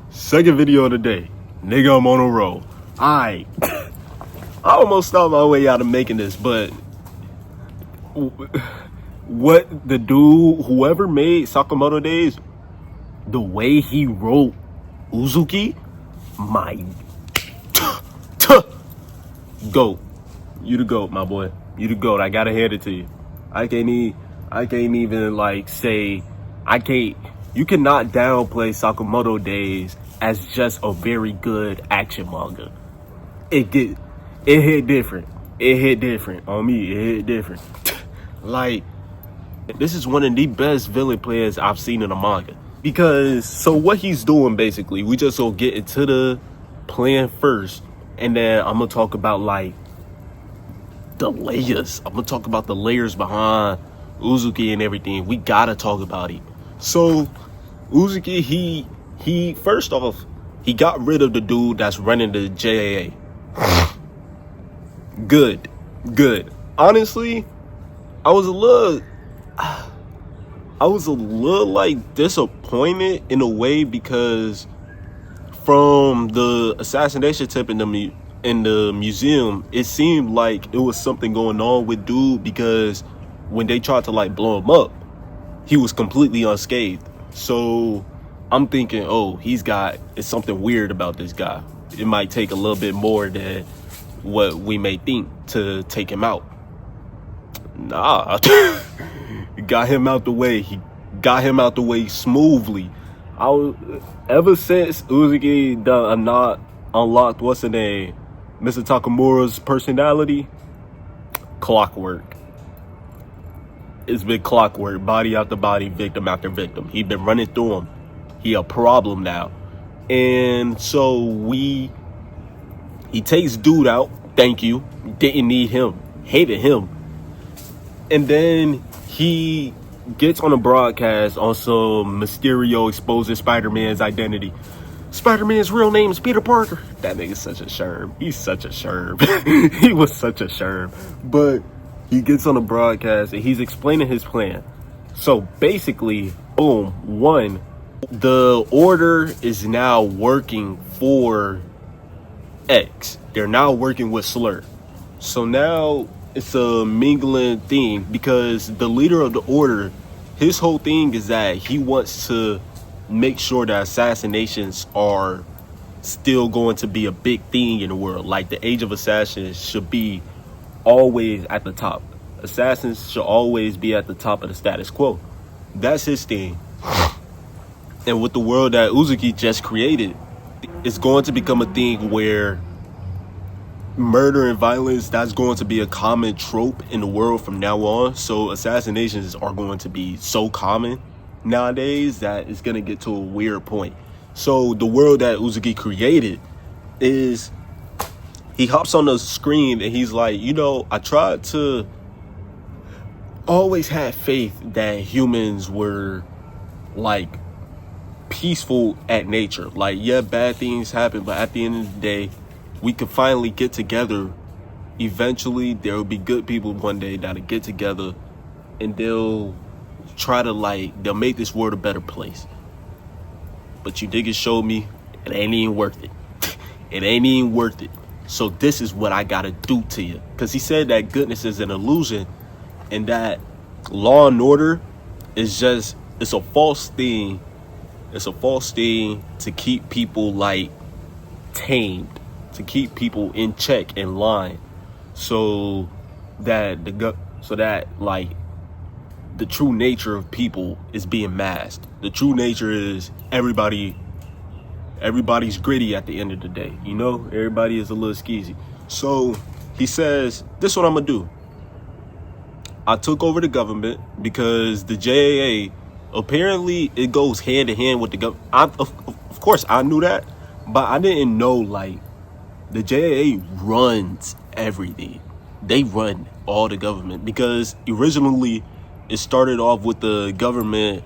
Second video of the day. Nigga, I'm on a roll. I almost thought my way out of making this, but what the dude, whoever made Sakamoto Days, the way he wrote Uzuki, my GOAT. You the GOAT, my boy. You the GOAT. I gotta hand it to you. I can't even like say, you cannot downplay Sakamoto Days as just a very good action manga. It hit different. It hit different on me. It hit different. Like, this is one of the best villain players I've seen in a manga. Because, so what he's doing basically, we just gonna get into the plan first, and then I'm gonna talk about like the layers. I'm gonna talk about the layers behind Uzuki and everything. We gotta talk about it. So Uzuki, he first off, he got rid of the dude that's running the JAA. Good. Honestly, I was a little like disappointed in a way, because from the assassination tip in the museum, it seemed like it was something going on with dude, because when they tried to like blow him up, he was completely unscathed. So I'm thinking, oh, it's something weird about this guy. It might take a little bit more than what we may think to take him out. Nah. Got him out the way. He got him out the way smoothly. Ever since Uzuki not unlocked what's the name, Mr. Takamura's personality, clockwork. It's been clockwork, body after body, victim after victim. He been running through them. He a problem now. And so he takes dude out. Thank you. Didn't need him. Hated him. And then he gets on a broadcast on some Mysterio exposing Spider-Man's identity. Spider-Man's real name is Peter Parker. That nigga's such a sherm. He's such a sherm. He was such a sherm. But he gets on a broadcast and he's explaining his plan. So basically, boom, one, the Order is now working for X. They're now working with Slur. So now it's a mingling thing, because the leader of the Order, his whole thing is that he wants to make sure that assassinations are still going to be a big thing in the world. Like, the Age of Assassins should be always at the top. Assassins should always be at the top of the status quo. That's his thing. And with the world that Uzuki just created, it's going to become a thing where murder and violence, that's going to be a common trope in the world from now on. So assassinations are going to be so common nowadays that it's going to get to a weird point. So the world that Uzuki created is, he hops on the screen and he's like, I tried to always have faith that humans were like peaceful at nature. Like, yeah, bad things happen, but at the end of the day, we could finally get together. Eventually there will be good people one day that'll get together and they'll try to they'll make this world a better place. But you niggas showed me it ain't even worth it. It ain't even worth it. So this is what I gotta do to you. Because he said that goodness is an illusion, and that law and order is just, it's a false thing. It's a false thing to keep people tamed, to keep people in check, in line, so that the true nature of people is being masked. The true nature is everybody's gritty at the end of the day. Everybody is a little skeezy. So he says, this is what I'm gonna do. I took over the government because the JAA, apparently it goes hand in hand with the government. Of course I knew that, but I didn't know the JAA runs everything. They run all the government, because originally it started off with the government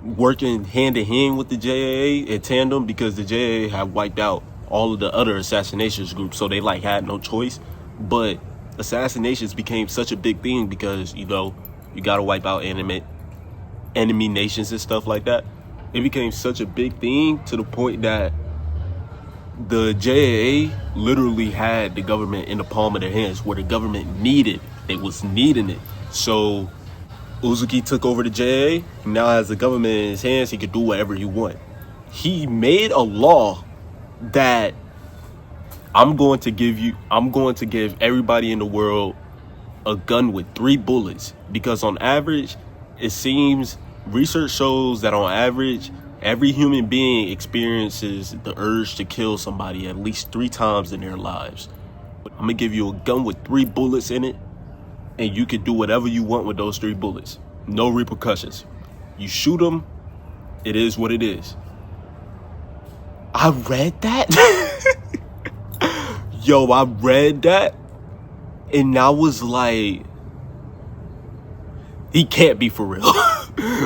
working hand in hand with the JAA in tandem, because the JAA had wiped out all of the other assassinations groups, so they had no choice. But assassinations became such a big thing because you gotta wipe out enemy nations and stuff like that. It became such a big thing to the point that the JAA literally had the government in the palm of their hands, where the government was needing it. So Uzuki took over the JAA. Now has the government in his hands. He could do whatever he want. He made a law that I'm going to give everybody in the world a gun with 3 bullets, because on average, it seems research shows that on average, every human being experiences the urge to kill somebody at least 3 times in their lives. I'm gonna give you a gun with 3 bullets in it, and you can do whatever you want with those 3 bullets. No repercussions. You shoot them, it is what it is. I read that. Yo, I read that, and I was like, he can't be for real.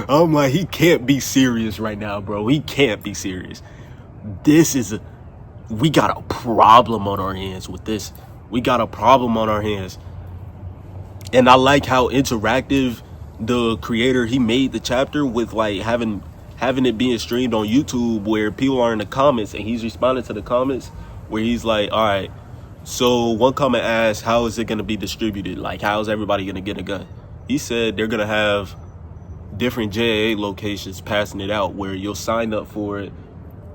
I'm like, he can't be serious right now, bro. He can't be serious. We got a problem on our hands with this. We got a problem on our hands. And I like how interactive the creator, he made the chapter with like having it being streamed on YouTube, where people are in the comments and he's responding to the comments, where he's like, all right, so one comment asked, how is it going to be distributed? Like, how is everybody going to get a gun? He said they're going to have different JAA locations passing it out, where you'll sign up for it,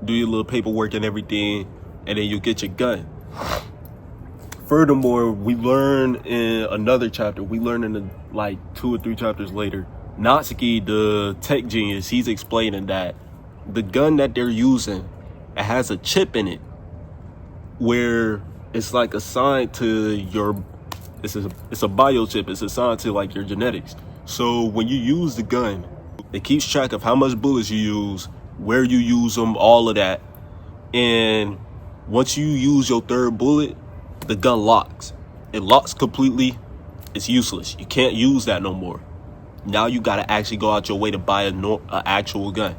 do your little paperwork and everything, and then you'll get your gun. Furthermore, we learn in another chapter, like 2 or 3 chapters later, Natsuki, the tech genius, he's explaining that the gun that they're using, it has a chip in it where it's like assigned to it's a biochip. It's assigned to like your genetics. So when you use the gun, it keeps track of how much bullets you use, where you use them, all of that. And once you use your 3rd bullet, the gun locks. It locks completely. It's useless. You can't use that no more. Now you gotta actually go out your way to buy an actual gun.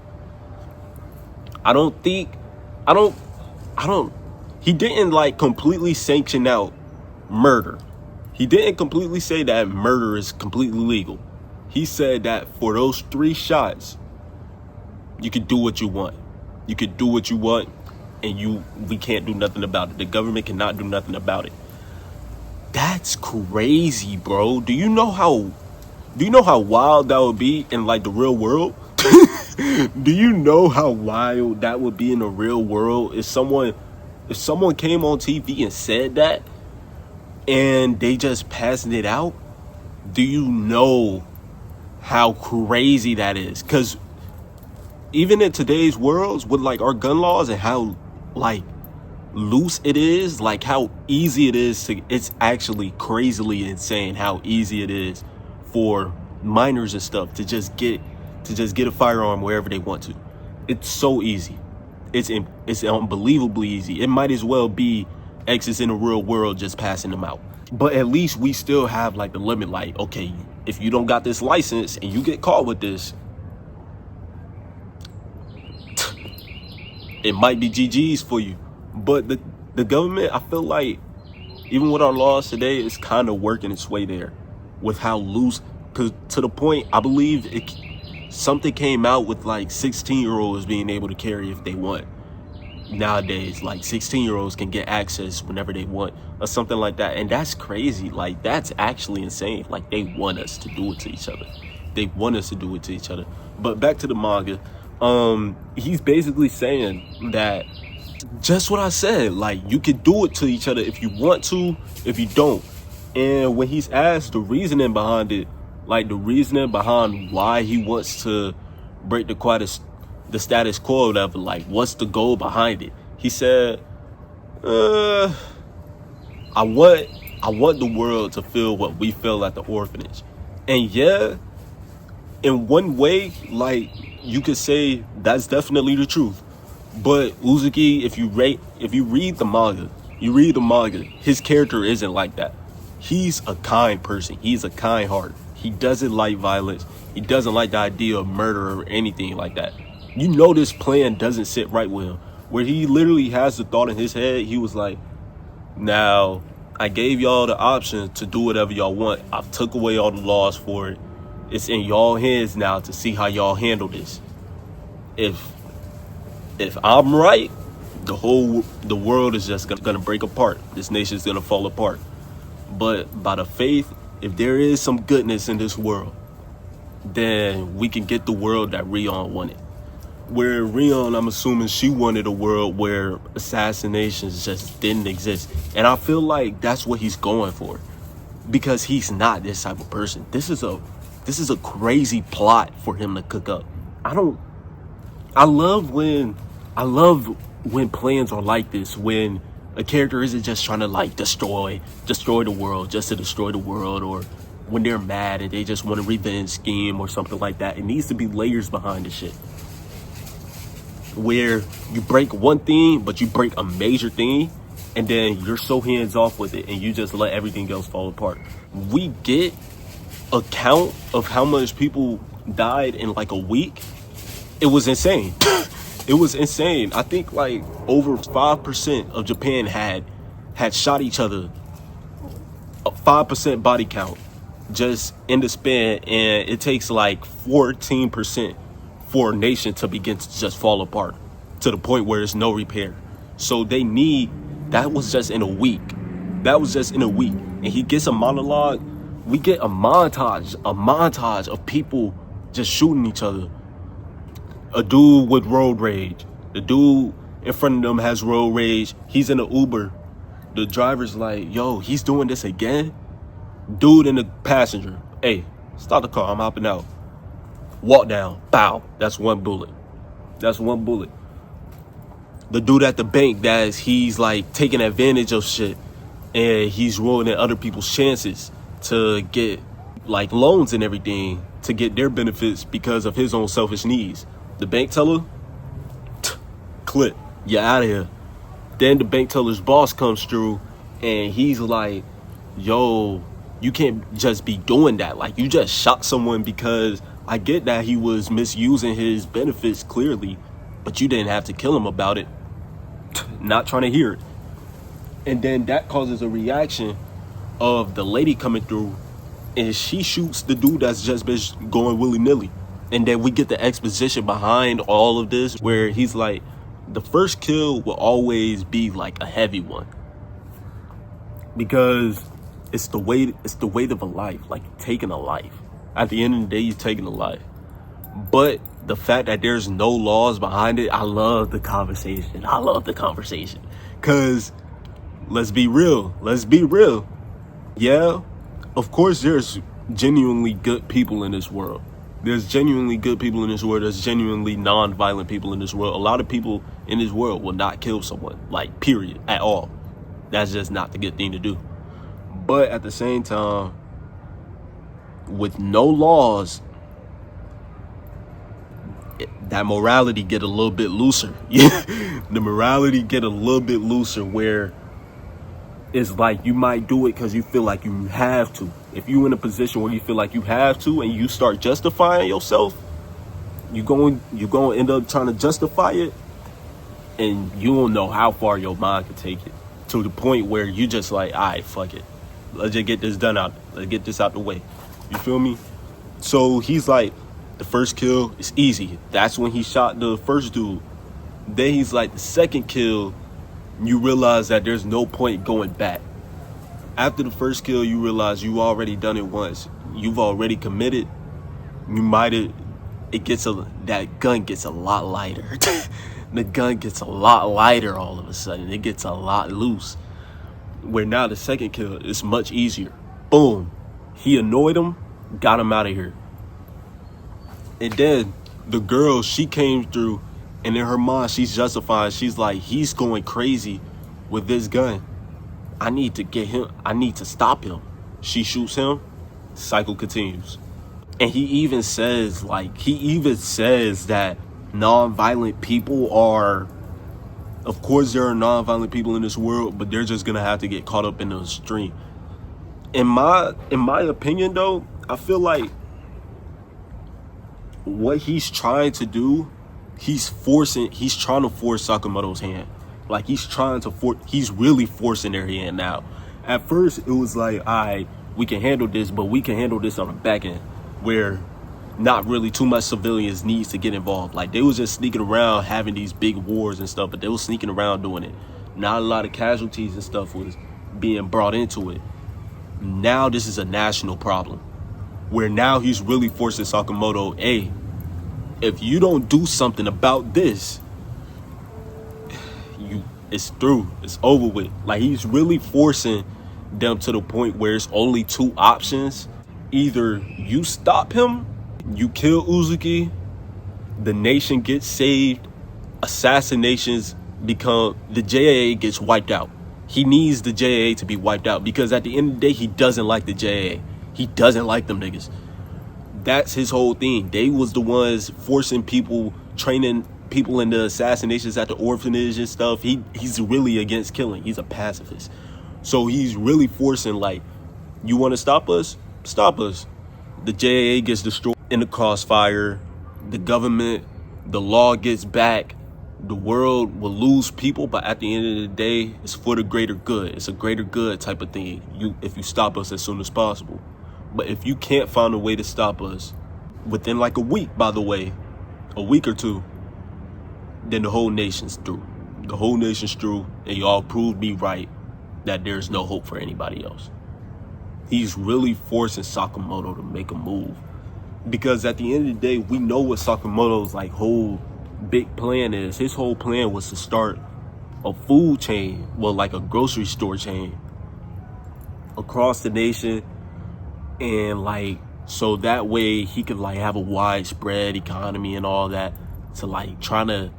He didn't like completely sanction out murder. He didn't completely say that murder is completely legal. He said that for those 3 shots, you could do what you want. You could do what you want, and we can't do nothing about it. The government cannot do nothing about it. That's crazy, bro. Do you know how wild that would be in like the real world? Do you know how wild that would be in the real world if someone came on TV and said that and they just passing it out? Do you know how crazy that is? Because even in today's worlds with like our gun laws and how like loose it is, like how easy it is it's actually crazily insane how easy it is for minors and stuff to just get a firearm wherever they want to. It's so easy. It's unbelievably easy. It might as well be exes in the real world just passing them out. But at least we still have like the limit, like, okay, if you don't got this license and you get caught with this, it might be GG's for you. But the government, I feel like, even with our laws today, it's kind of working its way there with how loose, because to the point, I believe something came out with like 16-year-olds being able to carry if they want. Nowadays, like 16-year-olds can get access whenever they want or something like that. And that's crazy. Like, that's actually insane. Like, they want us to do it to each other. But back to the manga. He's basically saying that just what I said, like, you can do it to each other if you want to, if you don't. And when he's asked the reasoning behind it, like the reasoning behind why he wants to break the status quo or whatever, like what's the goal behind it, he said, I want the world to feel what we feel at the orphanage. And yeah, in one way, like, you could say that's definitely the truth. But Uzuki, if you read the manga, his character isn't like that. He's a kind person. He's a kind heart. He doesn't like violence. He doesn't like the idea of murder or anything like that. You know, this plan doesn't sit right with him. Where he literally has the thought in his head, he was like, now, I gave y'all the option to do whatever y'all want. I've took away all the laws for it. It's in y'all hands now to see how y'all handle this. If I'm right, the world is just gonna break apart. This nation is gonna fall apart. But by the faith, if there is some goodness in this world, then we can get the world that Rion wanted. Where Rion, I'm assuming she wanted a world where assassinations just didn't exist. And I feel like that's what he's going for. Because he's not this type of person. This is a crazy plot for him to cook up. I love when plans are like this, when a character isn't just trying to like destroy the world just to destroy the world, or when they're mad and they just want a revenge scheme or something like that. It needs to be layers behind the shit. Where you break one thing, but you break a major thing, and then you're so hands off with it and you just let everything else fall apart. We get a count of how much people died in like a week. It was insane. It was insane. I think like over 5% of Japan had shot each other. A 5% body count just in the span, and it takes like 14% for a nation to begin to just fall apart to the point where there's no repair. So that was just in a week. And he gets a monologue. We get a montage of people just shooting each other. A dude with road rage. The dude in front of them has road rage. He's in an Uber. The driver's like, yo, he's doing this again? Dude in the passenger, hey, stop the car, I'm hopping out. Walk down, bow. That's one bullet. The dude at the bank, he's like taking advantage of shit, and he's ruining other people's chances to get like loans and everything to get their benefits because of his own selfish needs. The bank teller, clip, you're out of here. Then the bank teller's boss comes through and he's like, yo, you can't just be doing that. Like, you just shot someone. Because I get that he was misusing his benefits clearly, but you didn't have to kill him about it. Not trying to hear it. And then that causes a reaction of the lady coming through, and she shoots the dude that's just been going willy-nilly. And then we get the exposition behind all of this, where he's like, the first kill will always be like a heavy one, because it's the weight of a life, like taking a life. At the end of the day, you're taking a life. But the fact that there's no laws behind it, I love the conversation. Because let's be real. Yeah, of course there's genuinely good people in this world. There's genuinely non-violent people in this world. A lot of people in this world will not kill someone, like, period, at all. That's just not the good thing to do. But at the same time, with no laws, that morality get a little bit looser. The morality get a little bit looser, where it's like you might do it because you feel like you have to. If you're in a position where you feel like you have to and you start justifying yourself, you're going to end up trying to justify it, and you don't know how far your mind can take it, to the point where you just like, all right, fuck it. Let's just get this done out. Let's get this out the way. You feel me? So he's like, the first kill is easy. That's when he shot the first dude. Then he's like, the second kill, you realize that there's no point going back. After the first kill, you realize you already done it once. You've already committed. That gun gets a lot lighter. The gun gets a lot lighter all of a sudden. It gets a lot loose. Where now the second kill is much easier. Boom. He annoyed him, got him out of here. And then the girl, she came through, and in her mind, she's justifying. She's like, he's going crazy with this gun. I need to stop him. She shoots him, cycle continues. And he even says that non-violent people are, of course there are non-violent people in this world, but they're just gonna have to get caught up in the stream. In my opinion though, I feel like what he's trying to do, he's trying to force Sakamoto's hand. Like, he's really forcing their hand now. At first, it was like, all right, we can handle this, but we can handle this on the back end. Where not really too much civilians needs to get involved. Like, they was just sneaking around having these big wars and stuff, but they was sneaking around doing it. Not a lot of casualties and stuff was being brought into it. Now this is a national problem, where now he's really forcing Sakamoto, hey, if you don't do something about this, it's through. It's over with. Like, he's really forcing them to the point where it's only two options. Either you stop him, you kill Uzuki, the nation gets saved, assassinations become, the JAA gets wiped out. He needs the JAA to be wiped out, because at the end of the day, he doesn't like the JAA. He doesn't like them niggas. That's his whole thing. They was the ones forcing people, training people in the assassinations at the orphanage and stuff. He's really against killing. He's a pacifist. So he's really forcing, like, you want to stop us? Stop us. The JAA gets destroyed in the crossfire. The government, the law gets back. The world will lose people, but at the end of the day, it's for the greater good. It's a greater good type of thing. If you stop us as soon as possible. But if you can't find a way to stop us within like a week, by the way, a week or two, then the whole nation's through. The whole nation's through, and y'all proved me right that there's no hope for anybody else. He's really forcing Sakamoto to make a move, because at the end of the day, we know what Sakamoto's like whole big plan is. His whole plan was to start a food chain, well, like a grocery store chain across the nation, and like, so that way he could like have a widespread economy and all that, to like trying to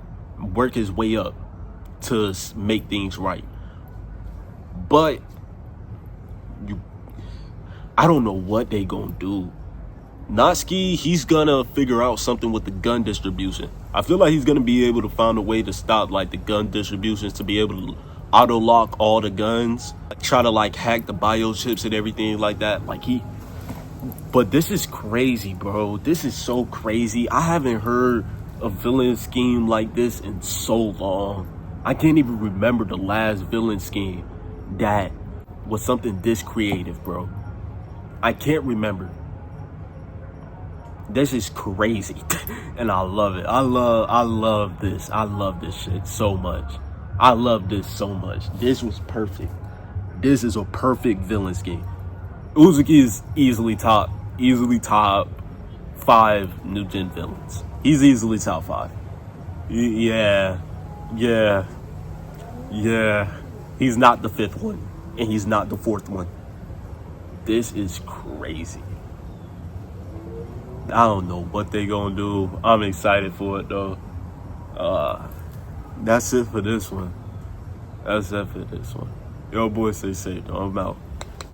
work his way up to make things right. But I don't know what they gonna do. Natsuki, he's gonna figure out something with the gun distribution. I feel like he's gonna be able to find a way to stop like the gun distributions, to be able to auto lock all the guns, try to like hack the biochips and everything like that. Like but this is crazy, bro. This is so crazy. I haven't heard a villain scheme like this in so long. I can't even remember the last villain scheme that was something this creative, bro. I can't remember. This is crazy. And I love it. I love this. I love this shit so much. I love this so much. This was perfect. This is a perfect villain scheme. Uzuki is easily top 5 new gen villains. He's easily top 5. Yeah. He's not the 5th one, and he's not the 4th one. This is crazy. I don't know what they gonna do. I'm excited for it though. That's it for this one. Yo, boy, stay safe though. I'm out.